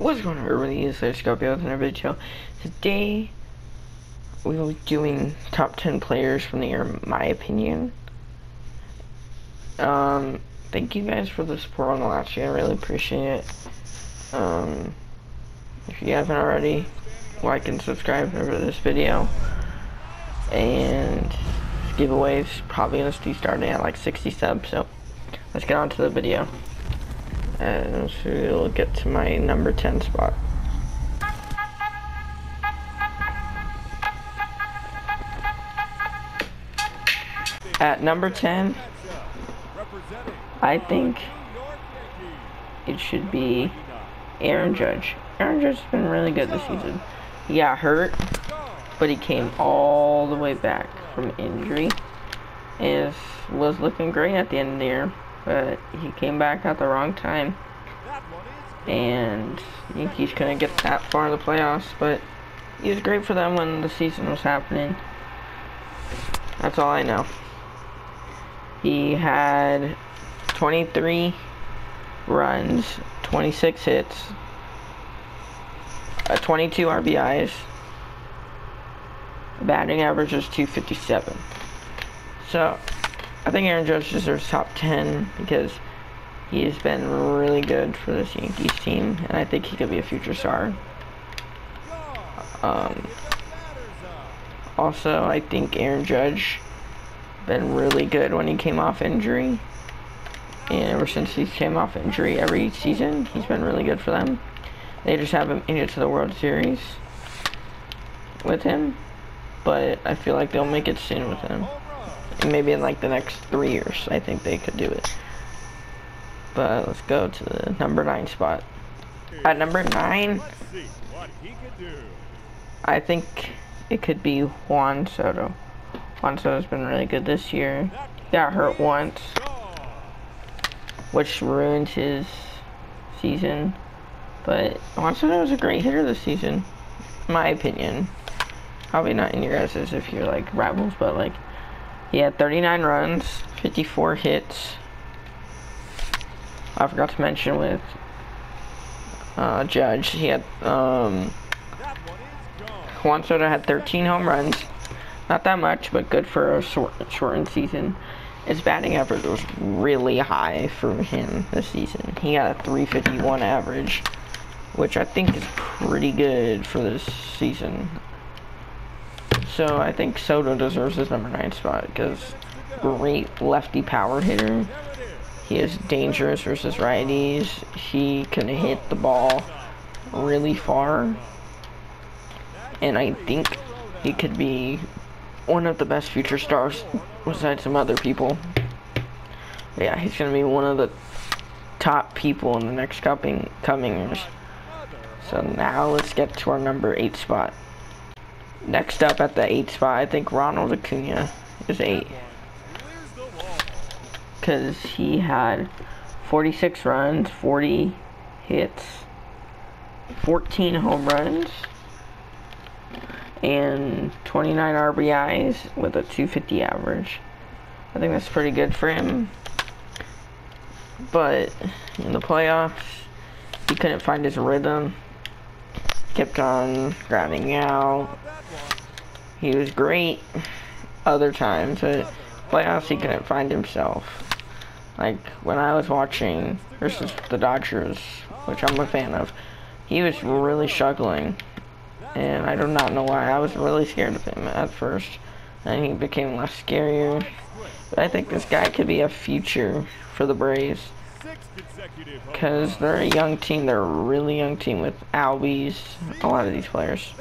What's going on, everybody? It's Scorpio with another video. Today we will be doing top 10 players from the year, in my opinion. Thank you guys for the support on the last year. I really appreciate it. If you haven't already, like and subscribe over this video. And giveaways probably gonna be starting at like 60 subs. So let's get on to the video. And so we'll get to my number 10 spot. At number 10, I think it should be Aaron Judge. Aaron Judge has been really good this season. He got hurt, but he came all the way back from injury and was looking great at the end of the year. But he came back at the wrong time, and Yankees couldn't get that far in the playoffs, but he was great for them when the season was happening. That's all I know. He had 23 runs, 26 hits, 22 RBIs, batting average was .257. So I think Aaron Judge deserves top 10 because he has been really good for this Yankees team, and I think he could be a future star. Also, I think Aaron Judge been really good when he came off injury, and ever since he came off injury every season, he's been really good for them. They just haven't made it to the World Series with him, but I feel like they'll make it soon with him. Maybe in like the next 3 years, I think they could do it. But let's go to the number 9 spot. At number 9, I think it could be Juan Soto. Juan Soto's been really good this year. He got hurt once, which ruined his season. But Juan Soto was a great hitter this season, in my opinion. Probably not in your guys's if you're like rivals, but like, he had 39 runs, 54 hits. I forgot to mention with Judge, he had Juan Soto had 13 home runs. Not that much, but good for a shortened season. His batting average was really high for him this season. He got a .351 average, which I think is pretty good for this season. So I think Soto deserves his number 9 spot because great lefty power hitter. He is dangerous versus righties. He can hit the ball really far, and I think he could be one of the best future stars besides some other people. Yeah, he's gonna be one of the top people in the next coming years. So now let's get to our number 8 spot. Next up at the 8th spot, I think Ronald Acuna is 8. Because he had 46 runs, 40 hits, 14 home runs, and 29 RBIs with a .250 average. I think that's pretty good for him. But in the playoffs, he couldn't find his rhythm. Kept on grounding out. He was great other times, but playoffs he couldn't find himself. Like when I was watching versus the Dodgers, which I'm a fan of, he was really struggling, and I do not know why. I was really scared of him at first, and he became less scarier. But I think this guy could be a future for the Braves, because they're a young team. They're a really young team with Albies, a lot of these players,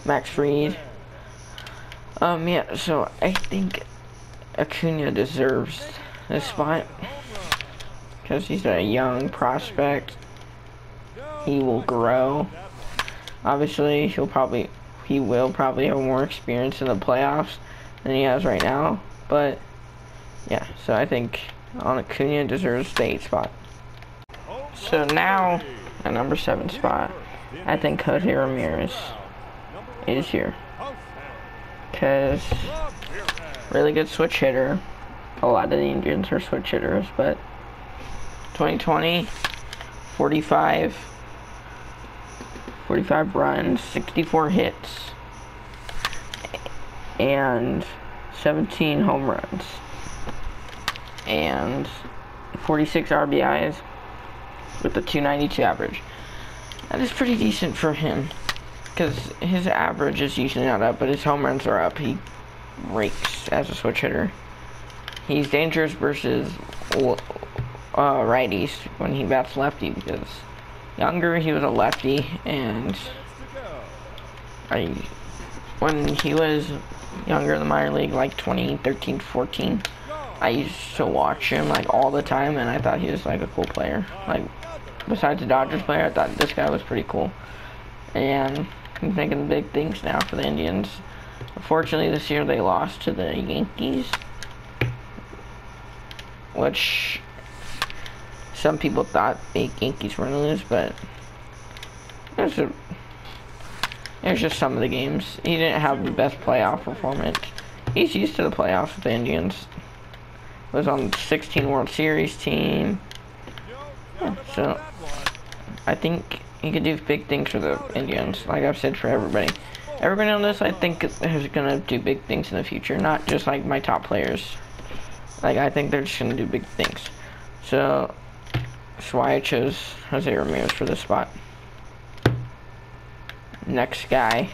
Max Fried. Yeah, so I think Acuna deserves this spot because he's a young prospect. He will grow. Obviously, he will probably have more experience in the playoffs than he has right now. But yeah, so I think Acuna deserves the 8th spot. So now at number 7 spot, I think Jose Ramirez is here. Because really good switch hitter. A lot of the Indians are switch hitters, but 2020, 45 45 runs, 64 hits, and 17 home runs, and 46 RBIs with a 292 average. That is pretty decent for him, because his average is usually not up, but his home runs are up. He rakes as a switch hitter. He's dangerous versus righties when he bats lefty, because younger he was a lefty, and when he was younger in the minor league, like 2013, 14, I used to watch him like all the time, and I thought he was like a cool player. Like, besides the Dodgers player, I thought this guy was pretty cool, and he's making big things now for the Indians. Unfortunately, this year they lost to the Yankees, which some people thought the Yankees were going to lose, but it was just some of the games. He didn't have the best playoff performance. He's used to the playoffs with the Indians. Was on the 16 World Series team. Yeah, so I think he could do big things for the Indians, like I've said for everybody. Everybody on this, I think, is going to do big things in the future, not just like my top players. Like, I think they're just going to do big things. So, that's why I chose Jose Ramirez for this spot. Next guy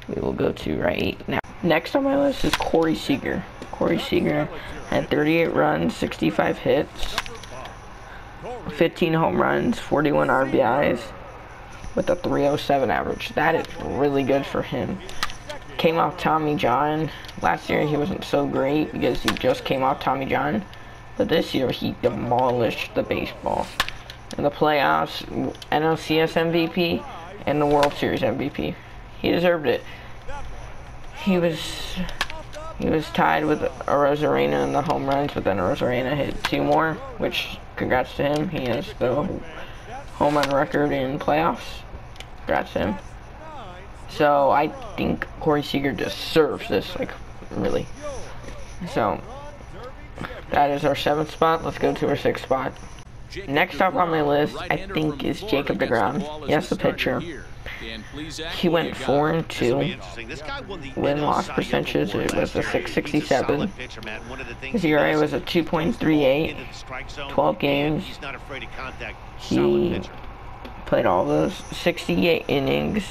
we will go to right now. Next on my list is Corey Seager. Corey Seager had 38 runs, 65 hits, 15 home runs, 41 RBIs, with a 307 average. That is really good for him. Came off Tommy John. Last year he wasn't so great because he just came off Tommy John. But this year he demolished the baseball. In the playoffs, NLCS MVP, and the World Series MVP. He deserved it. He was tied with Arozarena in the home runs, but then Arozarena hit 2 more, which, congrats to him. He has the home run record in playoffs. Congrats to him. So, I think Corey Seager deserves this, like, really. So, that is our 7th spot. Let's go to our 6th spot. Next up on my list, I think, is Jacob deGrom. Yes, the pitcher. He went 4-2. Win-loss percentage, it was a 6.67. His ERA was a 2.38. 12 games. He played all those 68 innings,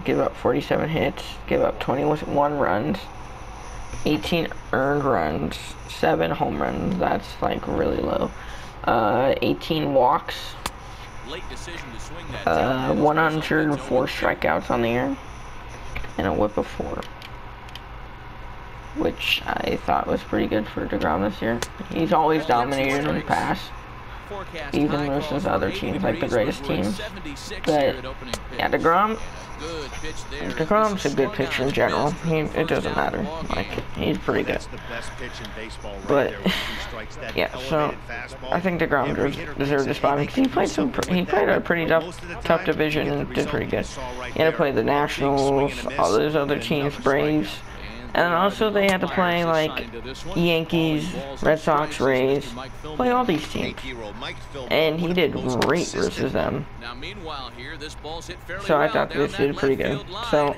gave up 47 hits, gave up 21 runs, 18 earned runs, 7 home runs. That's like really low. 18 walks, 104 strikeouts on the year, and a whip of 4, which I thought was pretty good for deGrom this year. He's always dominated in the past, even versus other teams, like the greatest teams. But yeah, deGrom's a good pitcher in general. It doesn't matter. Like, he's pretty good. But yeah, so I think deGrom deserved this spot because he played a pretty tough division and did pretty good. He had to play the Nationals, all those other teams, Braves. And also they had to play like Yankees, Red Sox, Rays, play all these teams. And he did great versus them. So I thought this did pretty good. So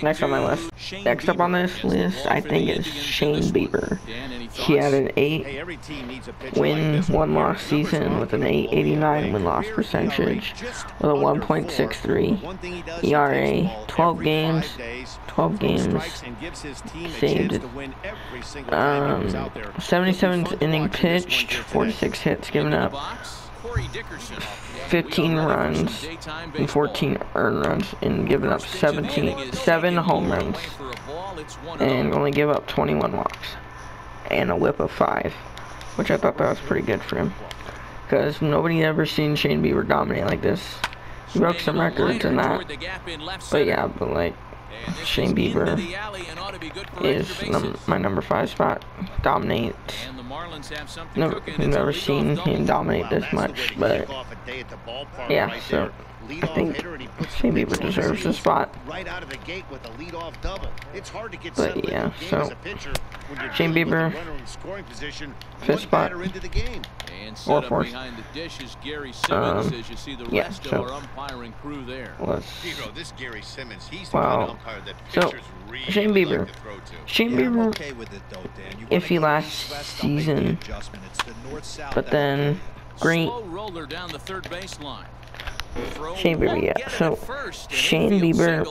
next on my list. Next up on this list, I think, is Shane Bieber. He had an 8-win, 1-loss season with an 8.89 win-loss percentage with a 1.63 ERA, 12 games, saved 77 inning pitched, 46 hits given up, 15 runs and 14 earned runs, and given up 7 home runs, and only give up 21 walks and a whip of 5, which I thought that was pretty good for him, because nobody ever seen Shane Bieber dominate like this. He broke some records and that, but yeah, but like, Shane Bieber is my number 5 spot. Dominate. Never seen him dominate this much, but yeah, so I think Shane Bieber deserves the spot. Right out of the gate with a leadoff double. It's hard to get But yeah, so Shane Bieber, fifth spot, or fourth. Yeah, so let's. Wow. So Shane Bieber, if he last season, but then great. Shane Bieber, yeah. So Shane Bieber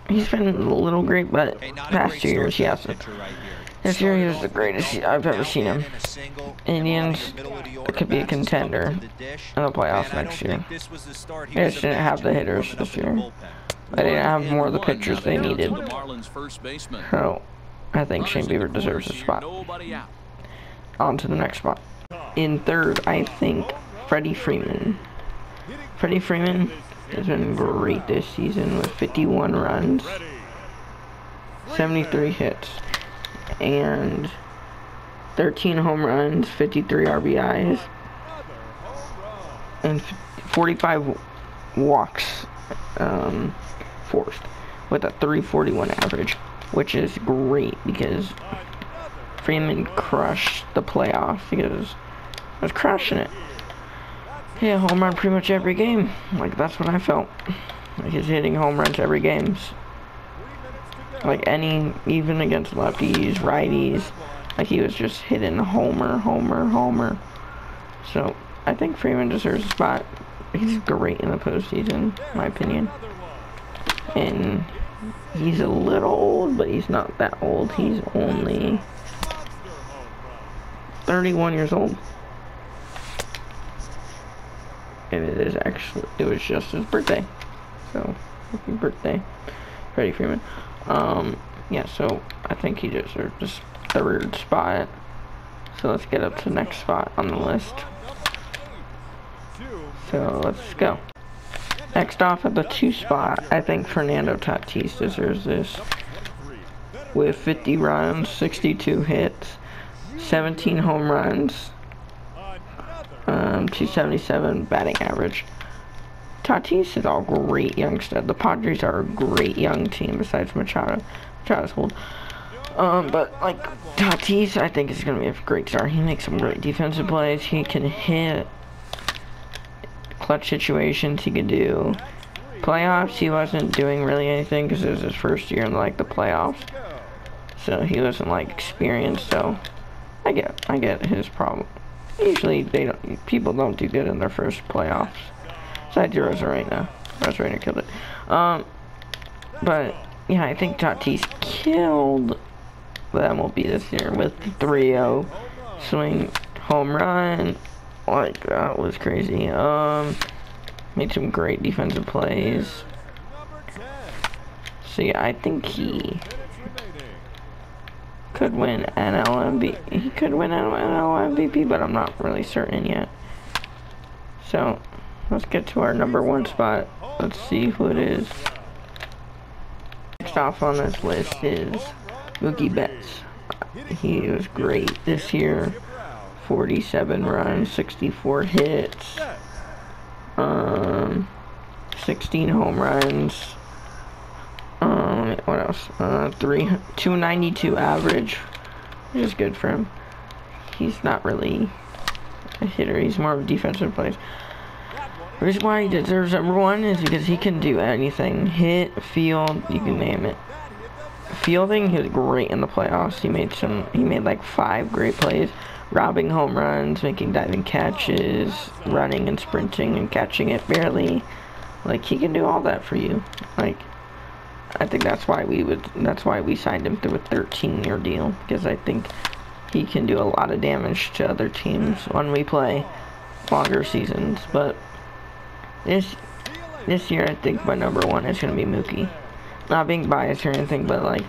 he's been a little great, but past 2 years he hasn't. This year he was the greatest I've ever seen him. Indians could be a contender in the playoffs next year. They just didn't have the hitters this year. They didn't have more of the pitchers they needed. So I think Shane Bieber deserves a spot. On to the next spot. In third, I think Freddie Freeman. Freddie Freeman has been great this season with 51 runs, 73 hits, and 13 home runs, 53 RBIs, and 45 walks forced, with a 341 average, which is great because Freeman crushed the playoffs because I was crushing it. Yeah, home run pretty much every game. Like, that's what I felt. Like, he's hitting home runs every game. Like, even against lefties, righties, like, he was just hitting homer. So, I think Freeman deserves a spot. He's great in the postseason, in my opinion. And he's a little old, but he's not that old. He's only 31 years old. And it was just his birthday. So, happy birthday, Freddie Freeman. Yeah, so I think he deserves this third spot. So let's get up to the next spot on the list. So let's go. Next off at the 2 spot, I think Fernando Tatis deserves this. With 50 runs, 62 hits, 17 home runs, 277 batting average. Tatis is all great young stuff. The Padres are a great young team besides Machado. Machado's old. But like Tatis, I think is going to be a great start. He makes some great defensive plays. He can hit clutch situations. He can do playoffs. He wasn't doing really anything because it was his first year in like the playoffs, so he wasn't like experienced. So I get his problem. Usually people don't do good in their first playoffs. Besides Rosarena. Rosarena killed it. But yeah, I think Tatis killed the MLB this year with the 3-0 swing home run. Like, that was crazy. Made some great defensive plays. So yeah, I think he could win NL MVP. He could win NL MVP, but I'm not really certain yet. So let's get to our number 1 spot. Let's see who it is. Next off on this list is Mookie Betts. He was great this year. 47 runs, 64 hits, 16 home runs. What else? 292 average, which is good for him. He's not really a hitter. He's more of a defensive player. The reason why he deserves number 1 is because he can do anything. Hit, field, you can name it. Fielding, he was great in the playoffs. He made like 5 great plays. Robbing home runs, making diving catches, running and sprinting and catching it barely. Like, he can do all that for you. Like, I think that's why we signed him through a 13-year deal, because I think he can do a lot of damage to other teams when we play longer seasons. But this year, I think my number 1 is going to be Mookie. Not being biased or anything, but like,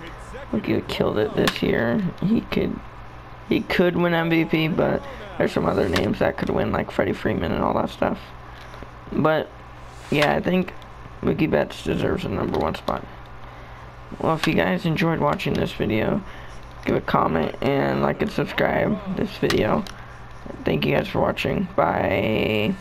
Mookie killed it this year. He could win MVP, but there's some other names that could win, like Freddie Freeman and all that stuff. But yeah, I think Mookie Betts deserves a number 1 spot. Well, if you guys enjoyed watching this video, give a comment and like and subscribe this video. Thank you guys for watching. Bye.